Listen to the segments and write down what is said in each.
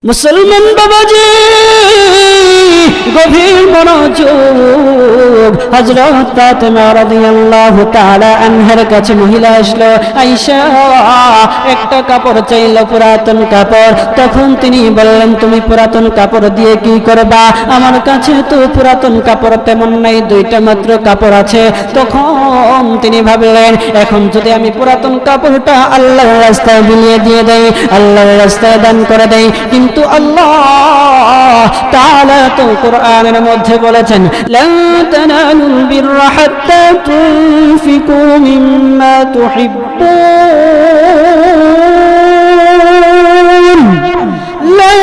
মুসলমান বাবাজি গভীর মনোযোগ। হযরত ফাতেমা রাদিয়াল্লাহু তাআলা আনহার কাছে মহিলা আসলো, আয়েশা একটা কাপড় চাইল, পুরাতন কাপড়। তখন তিনি বললেন, তুমি পুরাতন কাপড় দিয়ে কি করবা? আমার কাছে তো পুরাতন কাপড় তেমন নাই, দুইটা মাত্র কাপড় আছে। তখন তিনি ভাবলেন, এখন যদি আমি পুরাতন কাপড়টা আল্লাহর রাস্তায় বিলিয়ে দিয়ে দেই, আল্লাহর রাস্তায় দান করে দেই, কিন্তু আল্লাহ তাআলা তো কোরআনের মধ্যে বলেছেন, লা তানালুল বিররা হাত্তা তুনফিকু মিম্মা তুহিব্বুন, লা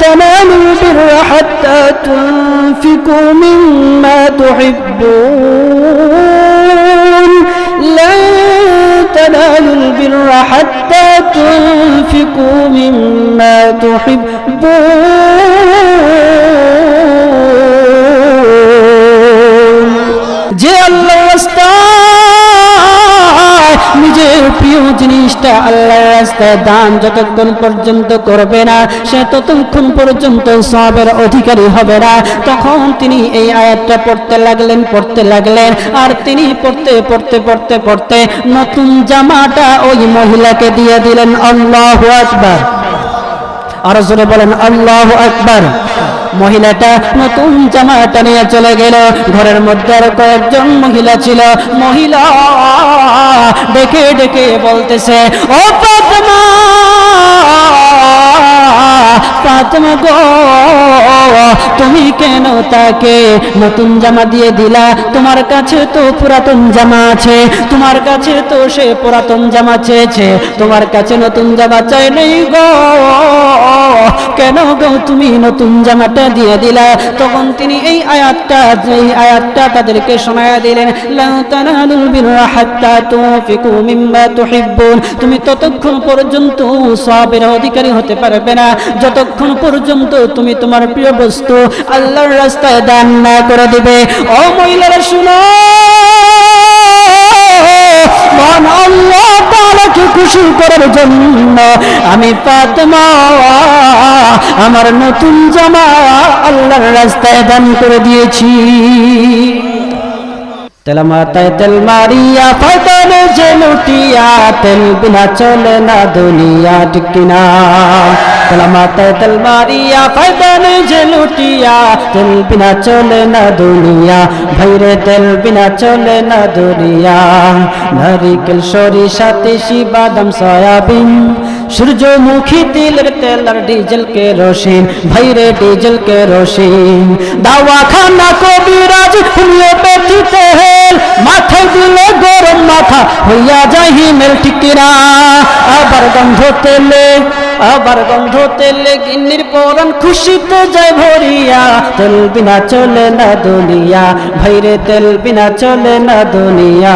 তানালুল বিররা হাত্তা তুনফিকু মিম্মা তুহিব্বুন, লা تنالوا البر حتى تنفقوا مما تحبون। যে আল্লাহর রাস্তায় নিজের প্রিয় জিনিসটা আল্লাহর রাস্তায় দান যতক্ষণ পর্যন্ত করবে না, সে ততক্ষণ পর্যন্ত সওয়াবের অধিকারী হবে না। তখন তিনি এই আয়াতটা পড়তে লাগলেন, আর তিনি পড়তে নতুন জামাটা ওই মহিলাকে দিয়ে দিলেন। আল্লাহু আকবার, আর জোরে বলেন আল্লাহু আকবার। মহিলাটা নতুন জামাটা নিয়ে চলে গেল। ঘরের মধ্যে আর কয়েকজন মহিলা ছিল। মহিলা ডেকে ডেকে বলতেছে, ও ফাতেমা, ফাতেমা গো, তুমি কেন তাকে নতুন জামা দিয়ে দিলা? তোমার কাছে তো পুরাতন জামা আছে, তোমার কাছে তো সে পুরাতন জামা চেয়েছে, তোমার কাছে নতুন জামা চাই নেই গো, কেন গো তুমি নতুন জামাটা দিয়ে দিলা? তখন তিনি এই আয়াতটা তাদেরকে শোনায়া দিলেন, লা তানালুল বিররা হাত্তা তুনফিকু মিম্মা তুহিব্বুন। তুমি ততক্ষণ পর্যন্ত সওয়াবের অধিকারী হতে পারবে না যতক্ষণ পর্যন্ত তুমি তোমার প্রিয় বস্তু আল্লাহর রাস্তায় দান না করে দিবে। ও মহিলারা শুনো, মহান আল্লাহ তাআলাকে খুশি করার জন্য আমি ফাতেমা আমার নতুন জামা আল্লাহর রাস্তায় দান করে দিয়েছি। তেল মাথায় তেল মারিয়া ফায়দানে যে লুটিয়া, তেল বিনা চলে না দুনিয়া, ঠিক কিনা? তেল মাথায় তেল মারিয়া ফায়দানে যে লুটিয়া, তেল বিনা চলে না দুনিয়া, ভাইরে তেল বিনা চলে না দুনিয়া। নারিকেল, সরিষা, তিসি, বাদাম, সয়াবিন, সূর্যমুখী তিলের তেল আর ডিজেল কেরোসিন, ভাইরে ডিজেল কেরোসিন। দাওয়াখানা কবিরাজ হোমিওপ্যাথি তেল, মাথায় দিলে গরম মাথা হইয়া যায় হিমেল, ঠিক কিনা? আবার গন্ধ তেলে গিন্নির পরাণ খুশিতে যায় ভরিয়া, তেল বিনা চলে না দুনিয়া, ভাইরে তেল বিনা চলে না দুনিয়া।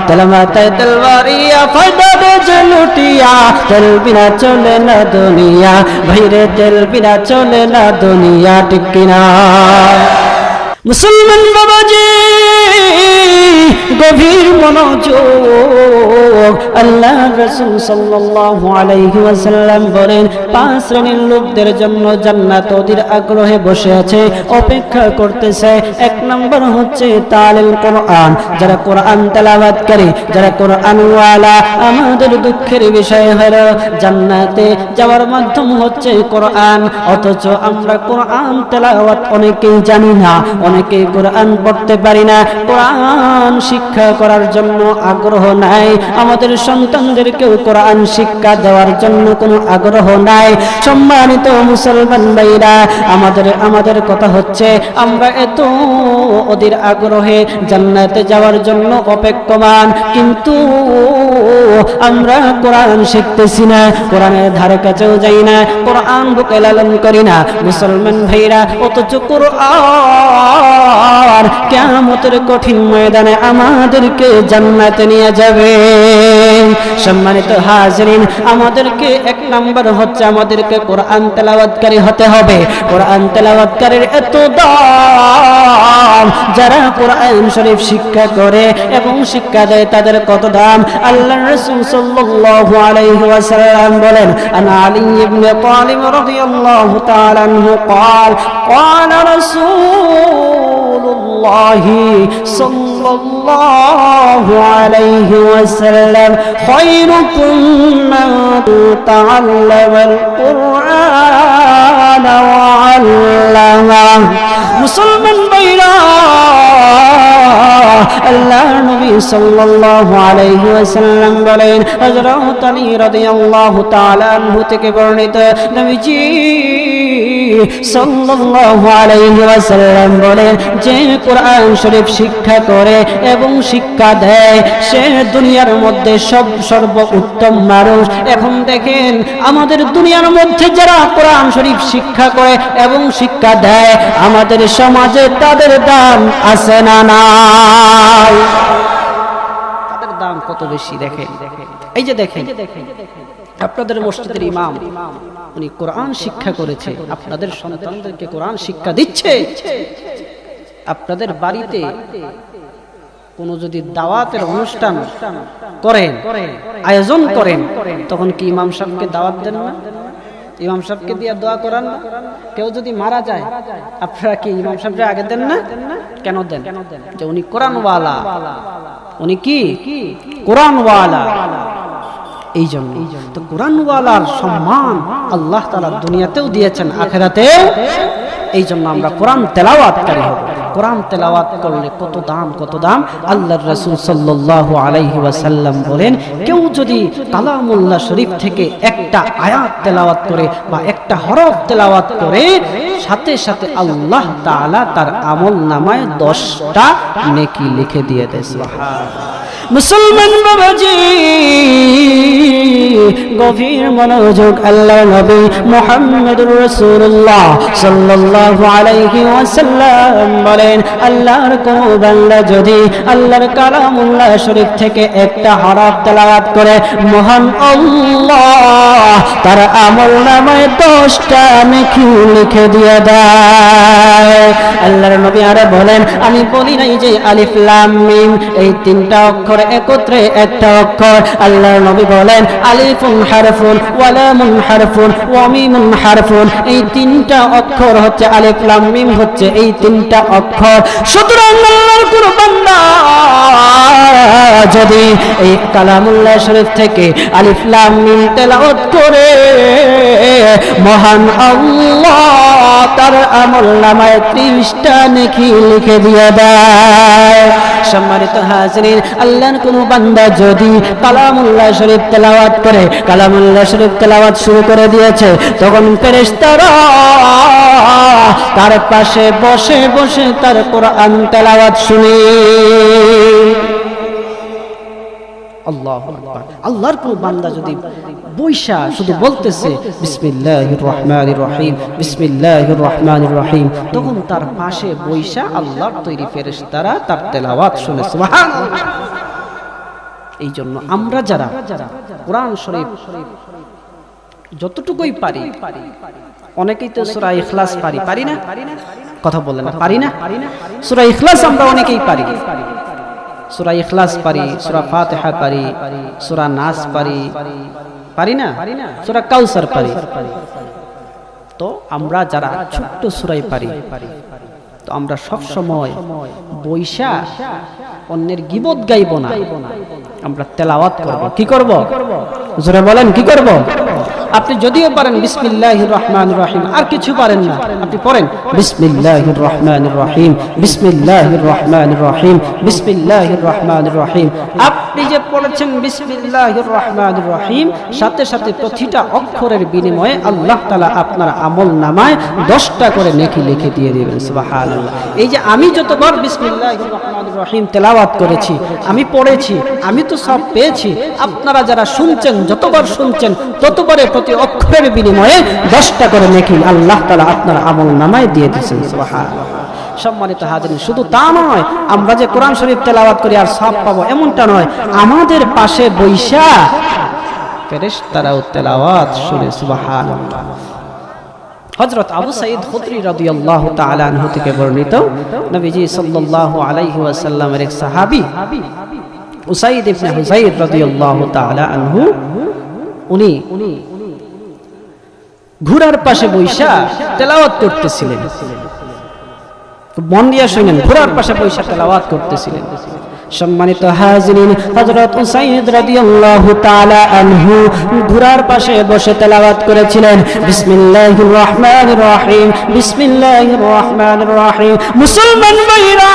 তেল মাথায় তেল মারিয়া ফায়দা দে যে লুটিয়া, তেল বিনা চলে না দুনিয়া, ভাইরে তেল বিনা চলে না দুনিয়া, ঠিক কিনা? মুসলমান বাবাজি গভীর মনোযোগ। আল্লাহ রাসূল সাল্লাল্লাহু আলাইহি ওয়াসাল্লাম বলেন, 5 শ্রেণীর লোকদের জন্য জান্নাত ওদের আগ্রহে বসে আছে, অপেক্ষা করতেছে। 1 নম্বর হচ্ছে তালিল কোরআন, যারা কোরআন তেলাওয়াত করে, যারা কোরআন ওয়ালা। আমাদের দুঃখের বিষয় হলো জান্নাতে যাওয়ার মাধ্যম হচ্ছে কোরআন, অথচ আমরা কোরআন তেলাওয়াত অনেকেই জানি না, অনেকেই কোরআন পড়তে পারি না, কোরআন শিক্ষা করার জন্য আগ্রহ নাই। আমাদের সন্তানদেরকেও কোরআন শিক্ষা দেওয়ার জন্য কোনো আগ্রহ নাই। সম্মানিত মুসলমান ভাইরা, আমাদের কথা হচ্ছে আমরা এত ওদের আগ্রহে জান্নাতে যাওয়ার জন্য অপেক্ষমান, কিন্তু আমরা কোরআন শিখতেছি না, কোরআনের ধারে কাছেও যাই না, কোরআন বুকে লালন করি না। মুসলমান ভাইরা, অথচ কোরআন কিয়ামতের কঠিন ময়দানে আমাদেরকে জান্নাতে নিয়ে যাবে। সম্মানিত হাজিরিন, আমাদেরকে 1 নম্বর হচ্ছে আমাদেরকে কোরআন তেলাওয়াতকারী হতে হবে। কোরআন তেলাওয়াতকারীর এত দাম, যারা কোরআন শরীফ শিক্ষা করে এবং শিক্ষা দেয় তাদের কত দাম। আল্লাহর রাসূল সাল্লাল্লাহু আলাইহি ওয়াসাল্লাম বলেন আন আলী ইবনে তালিব রাদিয়াল্লাহু তাআলা আনহু قال قال رسول الله صلى الله عليه وسلم خيركم من تعلم القرآن وعلمه মুসলমান ভাইরা আল্লাহ নবী সাল্লাল্লাহু আলাইহি ওয়াসাল্লাম বলেন হযরত আলী রাদিয়াল্লাহু তাআলা আনহু থেকে বর্ণিত নবীজি সাল্লাল্লাহু আলাইহি ওয়াসাল্লাম বলেন যে কোরআন শরীফ শিক্ষা করে এবং শিক্ষা দেয় সে দুনিয়ার মধ্যে সর্বোত্তম মানুষ। এখন দেখেন আমাদের দুনিয়ার মধ্যে যারা কোরআন শরীফ শিক্ষা করে এবং শিক্ষা দেয় আমাদের সমাজে তাদের দাম আছে না নাই? তাদের দাম কত বেশি দেখেন। এই যে দেখেন আপনাদের মসজিদের ইমাম উনি কোরআন শিক্ষা করেছে, আপনাদের সন্তানদেরকে কোরআন শিক্ষা দিচ্ছে। আপনাদের বাড়িতে কোনো যদি দাওয়াতের অনুষ্ঠান করেন, আয়োজন করেন, তখন কি ইমাম সাহেবকে দাওয়াত দেন না? ইমাম সাহেবকে দিয়ে দোয়া করান না? কেউ যদি মারা যায় আপনারা কি ইমাম সাহেবকে আগে দেন না? কেন দেন? যে উনি কোরআনওয়ালা, উনি কি কোরআনওয়ালা। এই জন্য তো কোরআনওয়ালার সম্মান আল্লাহ তাআলা দুনিয়াতেও দিয়েছেন, আখিরাতেও। এই জন্য আমরা কোরআন তেলাওয়াতকারী হব। কোরআন তেলাওয়াত করলে কত দাম, কত দাম। আল্লাহর রাসূল সাল্লাল্লাহু আলাইহি ওয়াসাল্লাম বলেন কেউ যদি কালামুল্লাহ শরীফ থেকে একটা আয়াত তেলাওয়াত করে বা একটা হরফ তেলাওয়াত করে সাথে সাথে আল্লাহ তাআলা তার আমলনামায় 10টা নেকি লিখে দিয়ে দেয়। সুবহানাল্লাহ। মুসলমান বাবাজি গভীর মনোযোগ। আল্লাহ নবী মুহাম্মদুর রাসূলুল্লাহ সাল্লাল্লাহু আলাইহি ওয়াসাল্লাম বলেন আল্লাহর কোন বান্দা যদি আল্লাহর কালামুল্লাহ শরীফ থেকে একটা হরফ তেলাওয়াত করে মহান আল্লাহ তার আমলনামায় 10টা নেকি লিখে দিয়ে দেয়। আল্লাহর নবী আরে বলেন আমি বলি নাই যে আলিফ লাম মিম এই তিনটা অক্ষর একত্রে একটা অক্ষর। আল্লাহর নবী বলেন আলিফুন হারফুন ওয়া লামুন হারফুন ওয়া মিমুন হারফুন এই তিনটা অক্ষর হচ্ছে আলিফ লাম মিম হচ্ছে এই তিনটা অক্ষর। সুতরাং আল্লাহর কোন বান্দা যদি এই কালামুল্লাহ শরীফ থেকে আলিফ লাম মিম তেলাওয়াত করে মহান আল্লাহ তার আমলনামায় 30টা নেকি লিখে দিয়ে দেয়। সম্মানিত হাজিরিন আল্লাহর কোন বান্দা যদি কালামুল্লাহ শরীফ তেলাওয়াত করে, কালামুল্লাহ শরীফ তেলাওয়াত শুরু করে দিয়েছে তখন ফেরেশতারা তার পাশে বসে বসে তার কোরআন তেলাওয়াত শুনে। আল্লাহু আকবার। আল্লাহর কোন বান্দা যদি বৈশা শুধু বলতেছে বিসমিল্লাহির রহমানির রহিম বিসমিল্লাহির রহমানির রহিম তখন তার পাশে বৈশা আল্লাহর তৈরি ফেরেশতারা তার তেলাওয়াত শুনে। সুবহানাল্লাহ। এই জন্য আমরা যারা কোরআন শরীফ যতটুকুই পারি, অনেকেই তো সূরা ইখলাস পারি না? কথা বলেন না, পারি না? সূরা ইখলাস আমরা অনেকেই পারি। সূরা ইখলাস পারি, সূরা ফাতিহা পারি, সূরা নাস পারি না? সূরা কাউসার পারি। তো আমরা যারা ছোট্ট সূরাই পারি তো আমরা সব সময় বৈশা অন্যের গীবত গাইব না, আমরা তেলাওয়াত করব। কি করব? জোরে বলেন কি করব? আপনি যদিও পারেন বিসমিল্লাহির রহমানির রহিম আর কিছু পারেন না আপনি পড়েন বিসমিল্লাহির রহমানির রহিম বিসমিল্লাহির রহমানির রহিম বিসমিল্লাহির রহমানির রহিম। আপনি যে পড়েছেন বিসমিল্লাহির রহমানির রহিম সাথে সাথে প্রতিটা অক্ষরের বিনিময়ে আল্লাহ তাআলা আপনার আমলনামায় 10টা করে নেকি লিখে দিয়ে দিবেন। সুবহানাল্লাহ। এই যে আমি যতবার বিসমিল্লাহির রহমানির রহিম তেলাওয়াত করেছি, আমি পড়েছি, আমি তো সব পেয়েছি। আপনারা যারা শুনছেন যতবার শুনছেন ততবারে প্রতি অক্ষরের বিনিময়ে 10টা করে নেকি আল্লাহ তাআলা আপনার আমলনামায় দিয়ে দিয়েছেন। সুবহানাল্লাহ। সম্মানিত হাজিরিন শুধু তা নয়, আমরা যে কোরআন শরীফ তেলাওয়াত করি আর সওয়াব পাবো এমনটা নয়, আমাদের পাশে বৈশা ফেরেশতারাও তেলাওয়াত শুনে। সুবহানাল্লাহ। হযরত আবু সাঈদ খুদরি রাদিয়াল্লাহু তাআলা আনহু থেকে বর্ণিত নবীজি সাল্লাল্লাহু আলাইহি ওয়াসাল্লামের এক সাহাবী উসাইদ ইবনে হুযাইর রাদিয়াল্লাহু তাআলা আনহু উনি ঘোড়ার পাশে বৈশা তেলাওয়াত করতেছিলেন। মন দিয়ে শুনেন, ঘোড়ার পাশে বৈশা তেলাওয়াত করতেছিলেন। সম্মানিত হাজিরিন, হযরত উসাইদ রাদিয়াল্লাহু তাআলা আনহু ঘোড়ার পাশে বসে তেলাওয়াত করেছিলেন বিসমিল্লাহির রহমানির রহিম, বিসমিল্লাহির রহমানির রহিম। মুসলমান ভাইরা,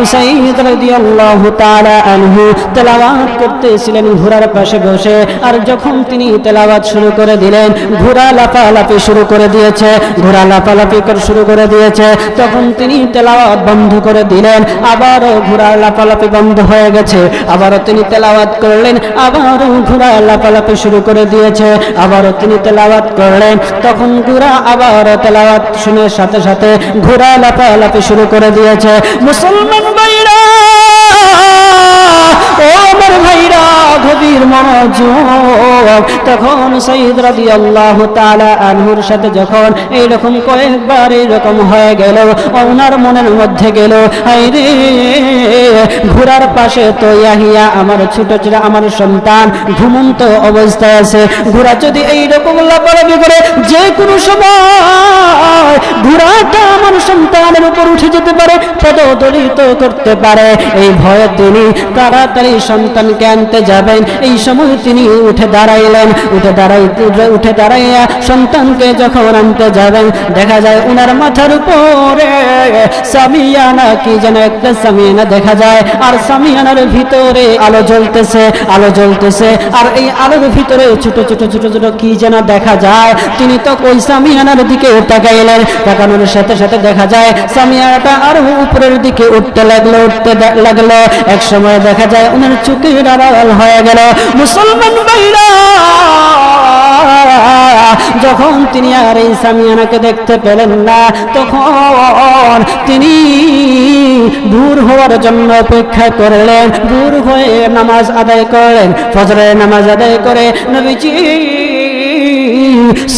উসাইদ রাদিয়াল্লাহু তাআলা আনহু তেলাওয়াত করতেছিলেন ঘোড়ার পাশে বসে। আর যখন তিনি তেলাওয়াত শুরু করে দিলেন, ঘোড়া লাফালাফি শুরু করে দিয়েছে, ঘোড়া লাফালাফি শুরু করে দিয়েছে। তখন তিনি তেলাওয়াত বন্ধ করে দিলেন, আবারও ঘোড়া লাফালাফি বন্ধ হয়ে গেছে। আবারও তিনি তেলাওয়াত করলেন, আবারও ঘোড়া লাফালাফি শুরু করে দিয়েছে। আবারও তিনি তেলাওয়াত করলেন, তখন ঘোড়া আবারও তেলাওয়াত শুনে সাথে সাথে ঘোড়া লাফালাফি শুরু করে দিয়েছে। মুসলমান ভাইরা, ও আমার ভাইরা, গভীর মনোযোগ। তখন সাইদ রাদিয়াল্লাহু তাআলা আনহুর সাথে যখন এইরকম কয়েকবার এইরকম হয়ে গেল, ওনার মনের মধ্যে গেল, আইরে ঘোড়ার পাশে তো ইয়াহিয়া আমার ছোট ছোট আমার সন্তান ঘুমন্ত অবস্থায় আছে। ঘোড়া যদি এইরকম লাফালাফি করে, যে কোনো সময় ঘোড়াটা আমার সন্তানের উপর উঠে যেতে পারে, পদদলিত করতে পারে। এই ভয়ে তিনি তাড়াতাড়ি সন্তানকে আনতে যাবেন। এই সময় তিনি উঠে দাঁড়াইলেন। উঠে দাঁড়াইয়া সন্তানকে যখন আনতে যাবেন, দেখা যায় উনার মাথার উপরে সামিয়ানা, কি যেন একটা সামিয়ানা দেখা যায়। আর সামিয়ানার ভিতরে আলো জ্বলতেছে, আলো জ্বলতেছে। আর এই আলোর ভিতরে ছোট ছোট ছোট ছোট কি যেন দেখা যায়। তিনি তো ওই সামিয়ানার দিকে তাকাইলেন। তাকানোর সাথে সাথে দেখা যায় সামিয়ানাটা আরো উপরের দিকে উঠতে লাগলো, উঠতে লাগলো। এক সময় দেখা যায় উনার চোখের আড়াল হয়ে গেল। মুসলমান ভাইরা, যখন তিনি আর এই সামিয়ানাকে দেখতে পেলেন না, তখন তিনি ভোর হওয়ার জন্য অপেক্ষা করলেন। ভোর হয়ে নামাজ আদায় করলেন। ফজরের নামাজ আদায় করে নবীজি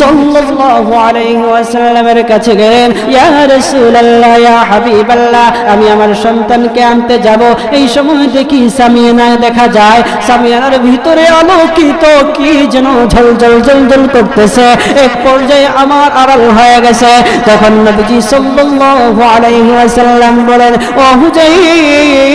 সাল্লাল্লাহু আলাইহি ওয়াসাল্লামের কাছে গেলেন। ইয়া রাসূলুল্লাহ, ইয়া হাবিবাল্লাহ, আমি আমার সন্তানকে আনতে যাব। এই সময় দেখি সামিয়ানা দেখা যায়, সামিয়ানার ভিতরে আলোকিত কি যেন ঝলঝল ঝলঝল করতেছে। এক পর্যায়ে আমার আড়াল হয়ে গেছে। তখন নবীজি সাল্লাল্লাহু আলাইহি ওয়াসাল্লাম বলেন, ও হুজাইর,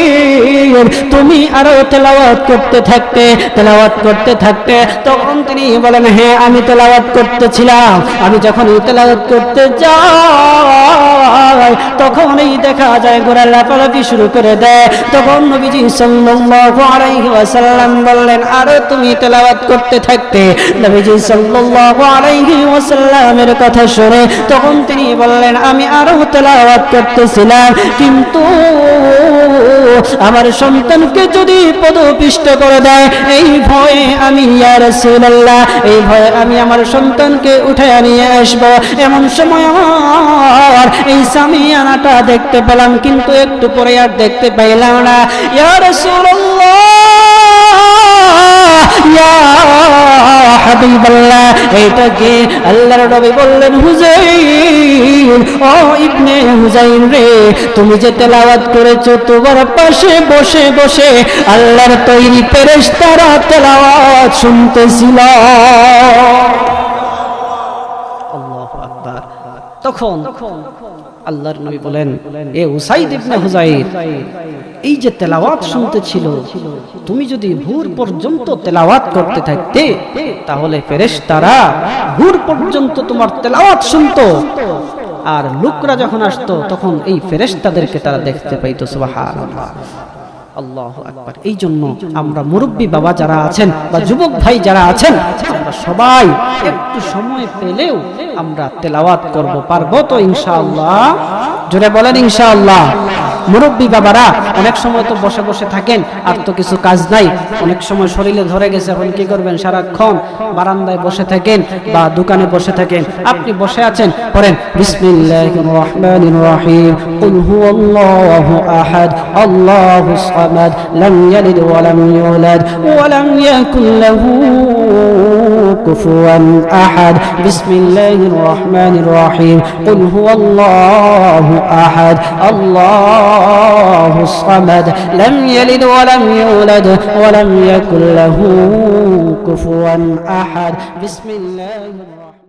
তুমি আরো তেলাওয়াত করতে থাকতে, তেলাওয়াত করতে থাকতে। তখন তিনি বলেন, হ্যাঁ আমি তেলাওয়াত করতেছিলাম। আমি যখন তেলাওয়াত করতে যাই, তখনই দেখা যায় ঘোড়া লাফালাফি শুরু করে দেয়। তখন নবীজি সাল্লাল্লাহু আলাইহি ওয়াসাল্লাম বললেন, আরে তুমি তেলাওয়াত করতে থাকতে। নবীজি সাল্লাল্লাহু আলাইহি ওয়াসাল্লামের কথা শুনে তখন তিনি বললেন, আমি আরো তেলাওয়াত করতেছিলাম, কিন্তু আমার সন্তানকে যদি পদপিষ্ট করে দেয়, এই ভয়ে আমি, ইয়া রাসূলুল্লাহ, এই ভয়ে আমি আমার সন্তানকে উঠে নিয়ে আসবো। এমন সময় আমার এই সামিয়ানাটা দেখতে পেলাম, কিন্তু একটু পরে আর দেখতে পাইলাম না। ইয়া রাসূলুল্লাহ, ইয়া হাবিবাল্লাহ, এইটা কি? আল্লাহর নবী বললেন, হুজাইর, ও ইবনে হুজাইর রে, তুমি যে তেলাওয়াত করেছো, তোমার পাশে বসে বসে আল্লাহর তৈরি ফেরেশতারা তেলাওয়াত শুনতেছিল। আল্লাহু আকবার। তখন আল্লাহর নবী বলেন, এ উসাইদ ইবনে হুজাইর, এই যে তেলাওয়াত শুনতেছিল, তুমি যদি ভোর পর্যন্ত তেলাওয়াত করতে থাকতে, তাহলে ফেরেশতারা ভোর পর্যন্ত তোমার তেলাওয়াত শুনতো। আর লোকরা যখন আসতো, তখন এই ফেরেশতাদেরকে তারা দেখতে পাইতো। সুবহানাল্লাহ, আল্লাহু আকবার। এই জন্য আমরা মুরব্বী বাবা যারা আছেন বা যুবক ভাই যারা আছেন, আমরা সবাই একটু সময় পেলেও আমরা তেলাওয়াত করব, পারবো তো ইনশাআল্লাহ? জোরে বলেন ইনশাআল্লাহ। মুরব্বী বাবারা অনেক সময় তো বসে বসে থাকেন, আর তো কিছু কাজ নাই। অনেক সময় শরীরে ধরে গেছে, এখন কি করবেন? সারাক্ষণ বারান্দায় বসে থাকেন বা দোকানে বসে থাকেন। আপনি বসে আছেন, পড়েন বিসমিল্লাহির রহমানির রহিম, কুল হুয়াল্লাহু আহাদ, আল্লাহুস সামাদ, লাম ইয়ালিদ ওয়া লাম ইউলাদ ওয়া লাম ইয়াকুল লাহু كفوا أحد بسم الله الرحمن الرحيم قل هو الله أحد الله الصمد لم يلد ولم يولد ولم يكن له كفوا أحد بسم الله الرحمن